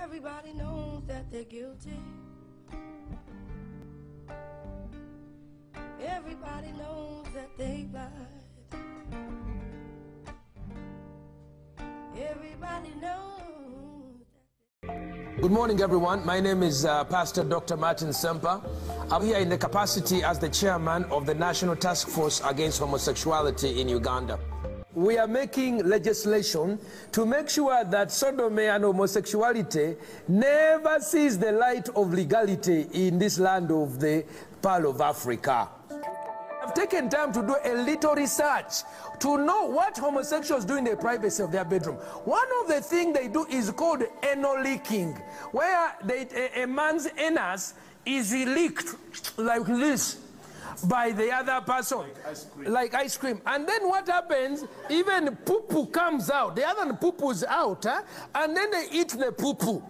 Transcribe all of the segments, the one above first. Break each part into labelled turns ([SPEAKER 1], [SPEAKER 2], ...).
[SPEAKER 1] Everybody knows that they're guilty. Everybody knows that they lied. Everybody knows that.
[SPEAKER 2] Good morning, everyone. My name is Pastor Dr. Martin Semper. I'm here in the capacity as the chairman of the National Task Force Against Homosexuality in Uganda. We are making legislation to make sure that sodomy and homosexuality never sees the light of legality in this land of the Pearl of Africa. I've taken time to do a little research to know what homosexuals do in the privacy of their bedroom. One of the things they do is called anal leaking, where a man's anus is leaked like this by the other person, like ice cream. And then what happens, even poo-poo comes out. The other poo-poo's out, and then they eat the poo-poo.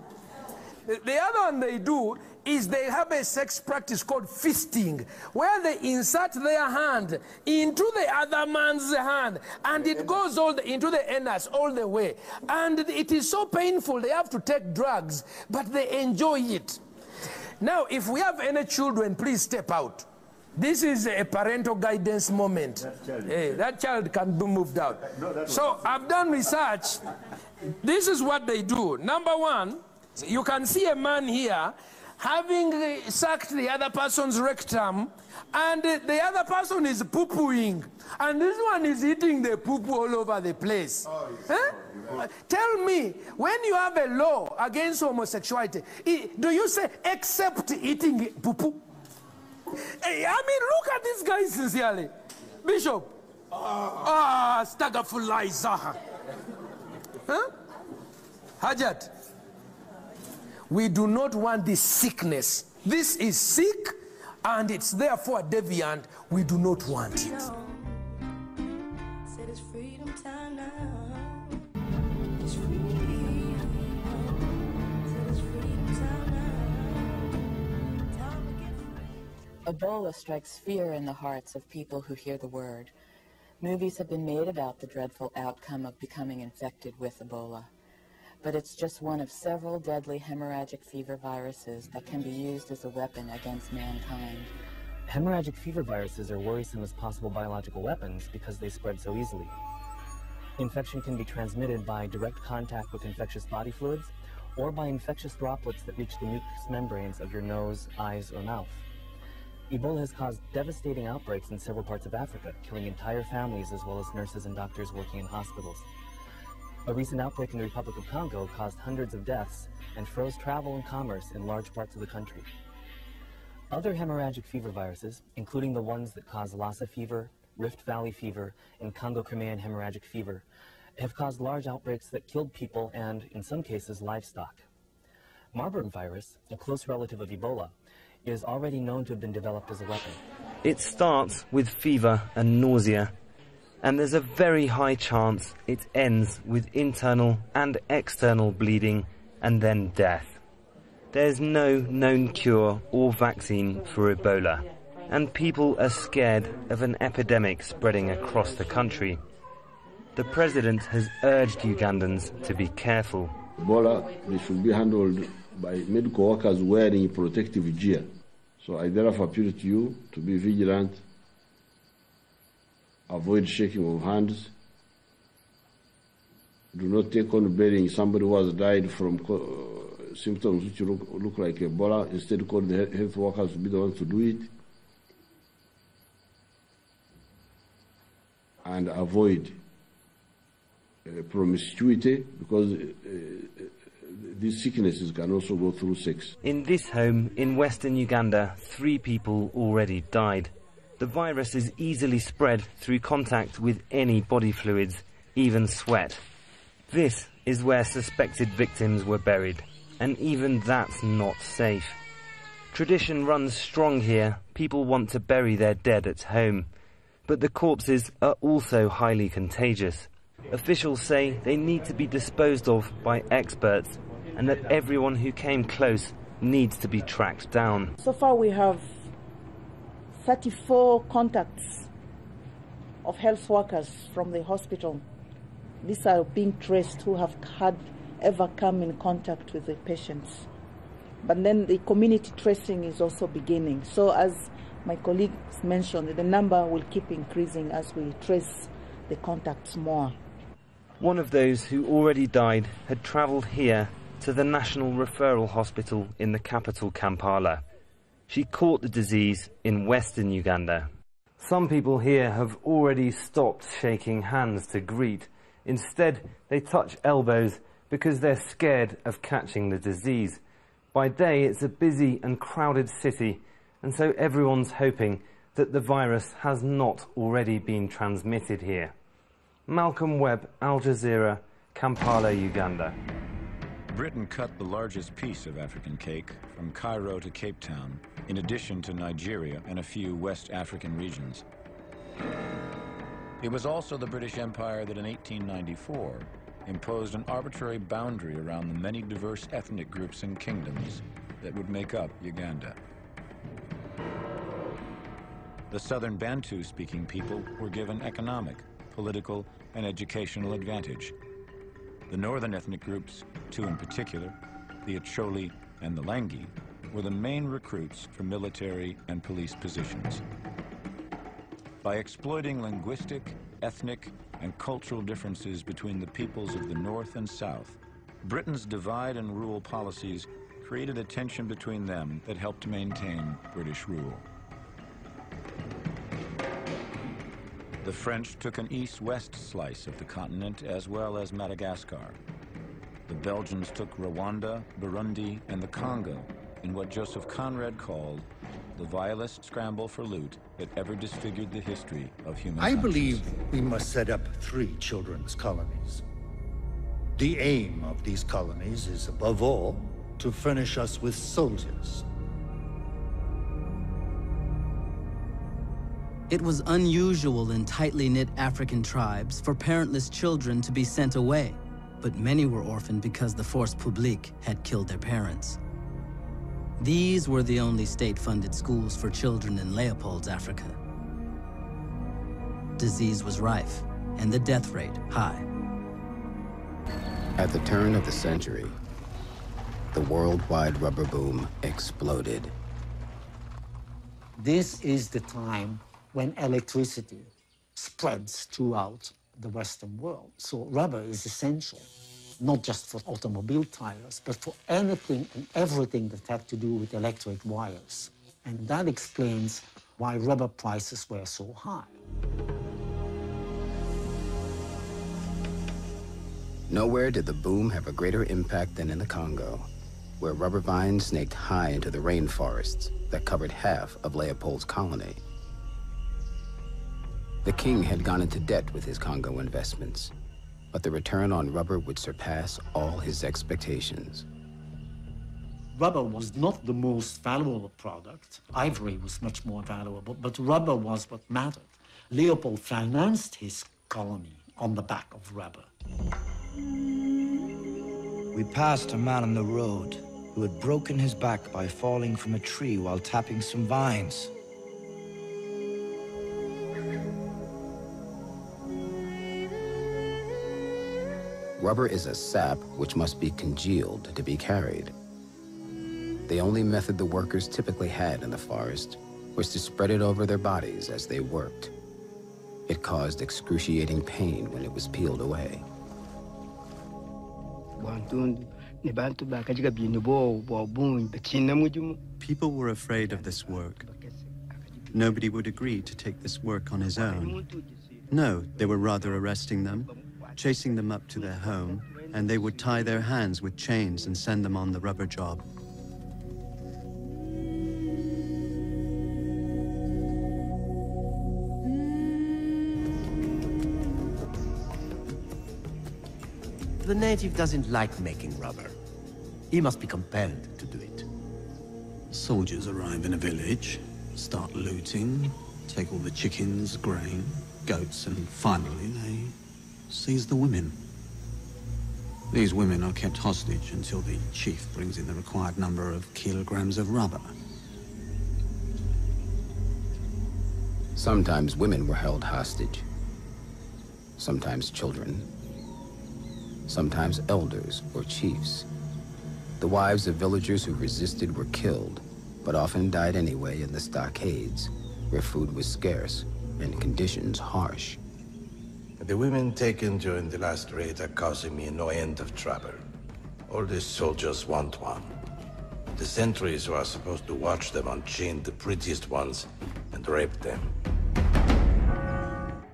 [SPEAKER 2] The other one they do is they have a sex practice called fisting, where they insert their hand into the other man's hand, and it goes into the anus all the way. And it is so painful, they have to take drugs, but they enjoy it. Now, if we have any children, please step out. This is a parental guidance moment. That child can be moved out. So I've done research. This is what they do. Number one, you can see a man here having sucked the other person's rectum, and the other person is poo-pooing, and this one is eating the poo-poo all over the place. Tell me, when you have a law against homosexuality, do you say except eating poo-poo? Hey, I mean, look at this guy sincerely. Bishop. Stagafulaiza. Hajat. We do not want this sickness. This is sick, and it's therefore deviant. We do not want it.
[SPEAKER 3] Ebola strikes fear in the hearts of people who hear the word. Movies have been made about the dreadful outcome of becoming infected with Ebola. But it's just one of several deadly hemorrhagic fever viruses that can be used as a weapon against mankind.
[SPEAKER 4] Hemorrhagic fever viruses are worrisome as possible biological weapons because they spread so easily. Infection can be transmitted by direct contact with infectious body fluids or by infectious droplets that reach the mucous membranes of your nose, eyes, or mouth. Ebola has caused devastating outbreaks in several parts of Africa, killing entire families as well as nurses and doctors working in hospitals. A recent outbreak in the Republic of Congo caused hundreds of deaths and froze travel and commerce in large parts of the country. Other hemorrhagic fever viruses, including the ones that cause Lassa fever, Rift Valley fever, and Congo-Crimean hemorrhagic fever, have caused large outbreaks that killed people and, in some cases, livestock. Marburg virus, a close relative of Ebola, is already known to have been developed as a weapon.
[SPEAKER 5] It starts with fever and nausea, and there's a very high chance it ends with internal and external bleeding and then death. There's no known cure or vaccine for Ebola, and people are scared of an epidemic spreading across the country. The president has urged Ugandans to be careful.
[SPEAKER 6] Ebola, they should be handled by medical workers wearing protective gear. So I therefore appeal to you to be vigilant, avoid shaking of hands, do not take on burying somebody who has died from symptoms which look like Ebola. Instead, call the health workers to be the ones to do it. And avoid promiscuity, because these sicknesses can also go through sex.
[SPEAKER 5] In this home in western Uganda, 3 people already died. The virus is easily spread through contact with any body fluids, even sweat. This is where suspected victims were buried, and even that's not safe. Tradition runs strong here. People want to bury their dead at home. But the corpses are also highly contagious. Officials say they need to be disposed of by experts, and that everyone who came close needs to be tracked down.
[SPEAKER 7] So far we have 34 contacts of health workers from the hospital. These are being traced who have had ever come in contact with the patients. But then the community tracing is also beginning. So as my colleagues mentioned, the number will keep increasing as we trace the contacts more.
[SPEAKER 5] One of those who already died had travelled here to the National Referral Hospital in the capital, Kampala. She caught the disease in western Uganda. Some people here have already stopped shaking hands to greet. Instead, they touch elbows because they're scared of catching the disease. By day, it's a busy and crowded city, and so everyone's hoping that the virus has not already been transmitted here. Malcolm Webb, Al Jazeera, Kampala, Uganda.
[SPEAKER 8] Britain cut the largest piece of African cake from Cairo to Cape Town, in addition to Nigeria and a few West African regions. It was also the British Empire that in 1894 imposed an arbitrary boundary around the many diverse ethnic groups and kingdoms that would make up Uganda. The southern Bantu-speaking people were given economic, political, and educational advantage. The northern ethnic groups, two in particular, the Acholi and the Langi, were the main recruits for military and police positions. By exploiting linguistic, ethnic, and cultural differences between the peoples of the North and South, Britain's divide and rule policies created a tension between them that helped maintain British rule. The French took an east-west slice of the continent as well as Madagascar. The Belgians took Rwanda, Burundi, and the Congo in what Joseph Conrad called the vilest scramble for loot that ever disfigured the history of human
[SPEAKER 9] I
[SPEAKER 8] conscience.
[SPEAKER 9] believe we must set up 3 children's colonies. The aim of these colonies is, above all, to furnish us with soldiers.
[SPEAKER 10] It was unusual in tightly knit African tribes for parentless children to be sent away, but many were orphaned because the force publique had killed their parents. These were the only state-funded schools for children in Leopold's Africa. Disease was rife, and the death rate high.
[SPEAKER 11] At the turn of the century, the worldwide rubber boom exploded.
[SPEAKER 12] This is the time when electricity spreads throughout the Western world. So rubber is essential, not just for automobile tires, but for anything and everything that had to do with electric wires. And that explains why rubber prices were so high.
[SPEAKER 11] Nowhere did the boom have a greater impact than in the Congo, where rubber vines snaked high into the rainforests that covered half of Leopold's colony. The king had gone into debt with his Congo investments, but the return on rubber would surpass all his expectations.
[SPEAKER 12] Rubber was not the most valuable product. Ivory was much more valuable, but rubber was what mattered. Leopold financed his colony on the back of rubber.
[SPEAKER 13] We passed a man on the road who had broken his back by falling from a tree while tapping some vines.
[SPEAKER 11] Rubber is a sap which must be congealed to be carried. The only method the workers typically had in the forest was to spread it over their bodies as they worked. It caused excruciating pain when it was peeled away.
[SPEAKER 14] People were afraid of this work. Nobody would agree to take this work on his own. No, they were rather arresting them, chasing them up to their home, and they would tie their hands with chains and send them on the rubber job.
[SPEAKER 15] The native doesn't like making rubber. He must be compelled to do it.
[SPEAKER 16] Soldiers arrive in a village, start looting, take all the chickens, grain, goats, and finally they seize the women. These women are kept hostage until the chief brings in the required number of kilograms of rubber.
[SPEAKER 11] Sometimes women were held hostage, sometimes children. sometimes elders or chiefs. The wives of villagers who resisted were killed, but often died anyway in the stockades, where food was scarce and conditions harsh.
[SPEAKER 17] The women taken during the last raid are causing me no end of trouble. All these soldiers want one. The sentries who are supposed to watch them unchained the prettiest ones and raped them.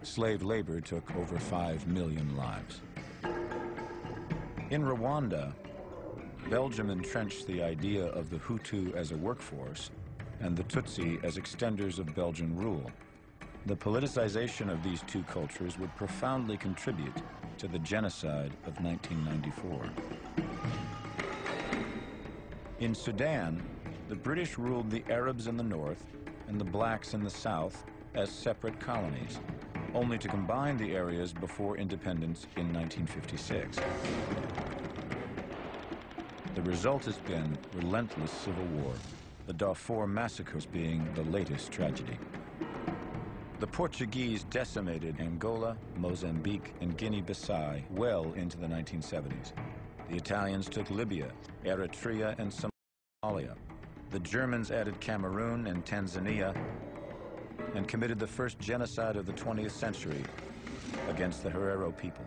[SPEAKER 8] Slave labor took over 5 million lives. In Rwanda, Belgium entrenched the idea of the Hutu as a workforce and the Tutsi as extenders of Belgian rule. The politicization of these two cultures would profoundly contribute to the genocide of 1994. In Sudan, the British ruled the Arabs in the north and the blacks in the south as separate colonies, only to combine the areas before independence in 1956. The result has been relentless civil war, the Darfur massacres being the latest tragedy. The Portuguese decimated Angola, Mozambique, and Guinea-Bissau well into the 1970s. The Italians took Libya, Eritrea, and Somalia. The Germans added Cameroon and Tanzania and committed the first genocide of the 20th century against the Herero people.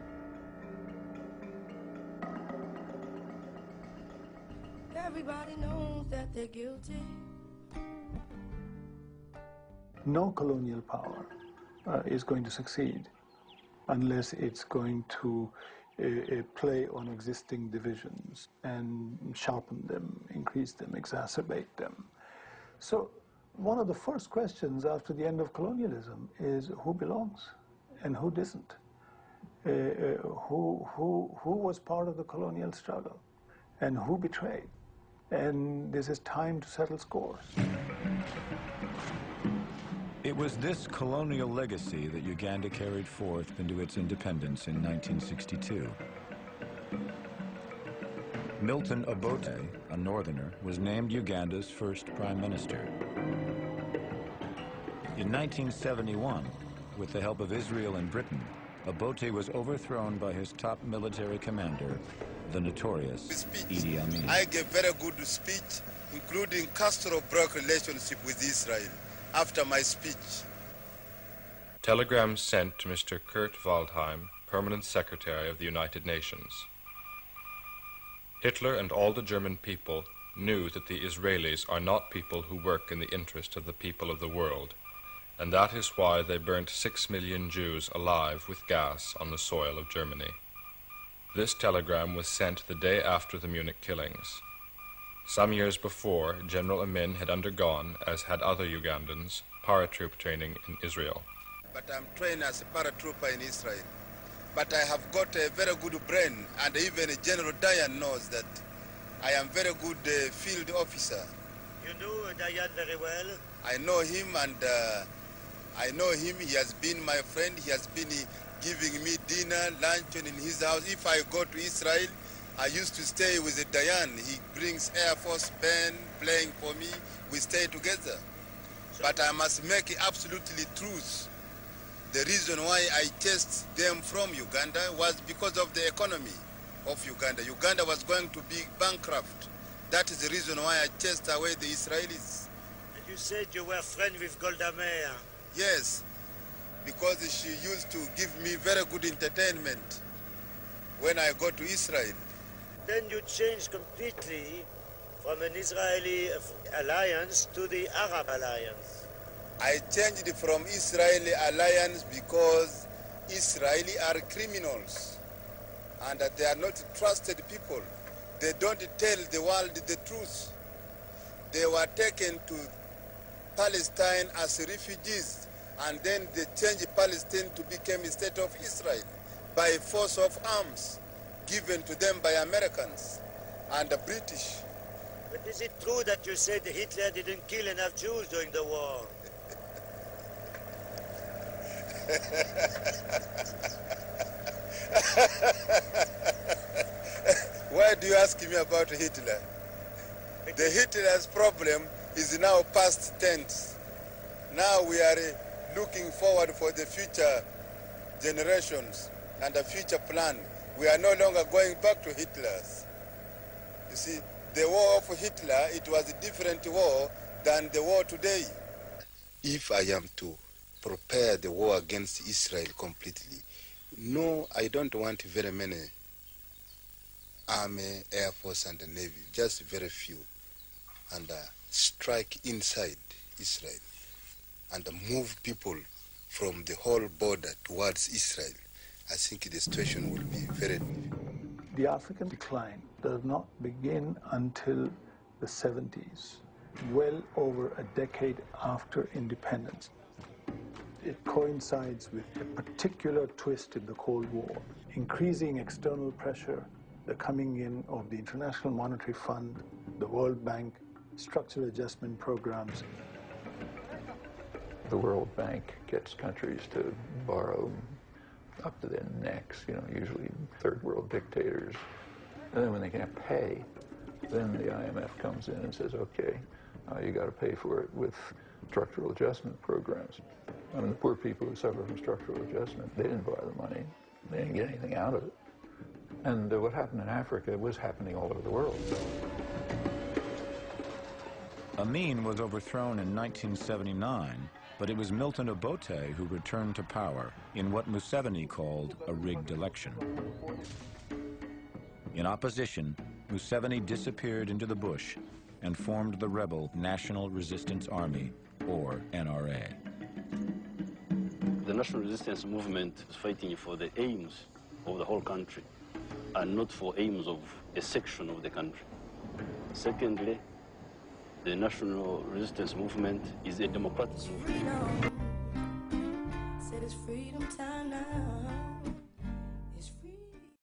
[SPEAKER 1] Everybody knows that they're guilty.
[SPEAKER 18] No colonial power is going to succeed unless it's going to play on existing divisions and sharpen them, increase them, exacerbate them. So one of the first questions after the end of colonialism is who belongs and who doesn't? Who was part of the colonial struggle and who betrayed? And this is time to settle scores.
[SPEAKER 8] It was this colonial legacy that Uganda carried forth into its independence in 1962. Milton Obote, a northerner, was named Uganda's first prime minister. In 1971, with the help of Israel and Britain, Obote was overthrown by his top military commander, the notorious Idi Amin.
[SPEAKER 19] I gave very good speech, including Castro broke relationship with Israel after my speech.
[SPEAKER 20] Telegram sent to Mr. Kurt Waldheim, Permanent Secretary of the United Nations. Hitler and all the German people knew that the Israelis are not people who work in the interest of the people of the world, and that is why they burnt 6 million Jews alive with gas on the soil of Germany. This telegram was sent the day after the Munich killings. Some years before, General Amin had undergone, as had other Ugandans, paratroop training in Israel.
[SPEAKER 19] But I'm trained as a paratrooper in Israel. But I have got a very good brain, and even General Dayan knows that I am very good field officer.
[SPEAKER 21] You know Dayan very well?
[SPEAKER 19] I know him, and he has been my friend. He has been giving me dinner, luncheon in his house. If I go to Israel, I used to stay with Dayan. He brings Air Force band playing for me. We stay together. But I must make it absolutely truth. The reason why I chased them from Uganda was because of the economy of Uganda. Uganda was going to be bankrupt. That is the reason why I chased away the Israelis.
[SPEAKER 21] And you said you were friends with Golda Meir.
[SPEAKER 19] Yes, because she used to give me very good entertainment when I go to Israel.
[SPEAKER 21] Then you changed completely from an Israeli alliance to the Arab alliance.
[SPEAKER 19] I changed from Israeli alliance because Israeli are criminals and that they are not trusted people. They don't tell the world the truth. They were taken to Palestine as refugees, and then they changed Palestine to become a state of Israel by force of arms given to them by Americans and the British.
[SPEAKER 21] But is it true that you said Hitler didn't kill enough Jews during the war?
[SPEAKER 19] Why do you ask me about Hitler? The Hitler's problem is now past tense. Now we are looking forward for the future generations and the future plan. We are no longer going back to Hitler's. You see, the war of Hitler, it was a different war than the war today. If I am to prepare the war against Israel completely, no, I don't want very many Army, Air Force, and the Navy, just very few, and strike inside Israel and move people from the whole border towards Israel. I think the situation will be very difficult.
[SPEAKER 18] The African decline does not begin until the 70s, well over a decade after independence. It coincides with a particular twist in the Cold War, increasing external pressure, the coming in of the International Monetary Fund, the World Bank, structural adjustment programs.
[SPEAKER 2] The World Bank gets countries to borrow up to their necks, usually third world dictators. And then when they can't pay, then the IMF comes in and says, okay, you got to pay for it with structural adjustment programs. I mean, the poor people who suffer from structural adjustment, they didn't borrow the money. They didn't get anything out of it. And what happened in Africa was happening all over the world.
[SPEAKER 8] Amin was overthrown in 1979, but it was Milton Obote who returned to power in what Museveni called a rigged election. In opposition, Museveni disappeared into the bush and formed the rebel National Resistance Army, or NRA.
[SPEAKER 22] The National Resistance Movement is fighting for the aims of the whole country and not for aims of a section of the country. Secondly, the National Resistance Movement is a democratic movement.
[SPEAKER 1] Said it's freedom time now.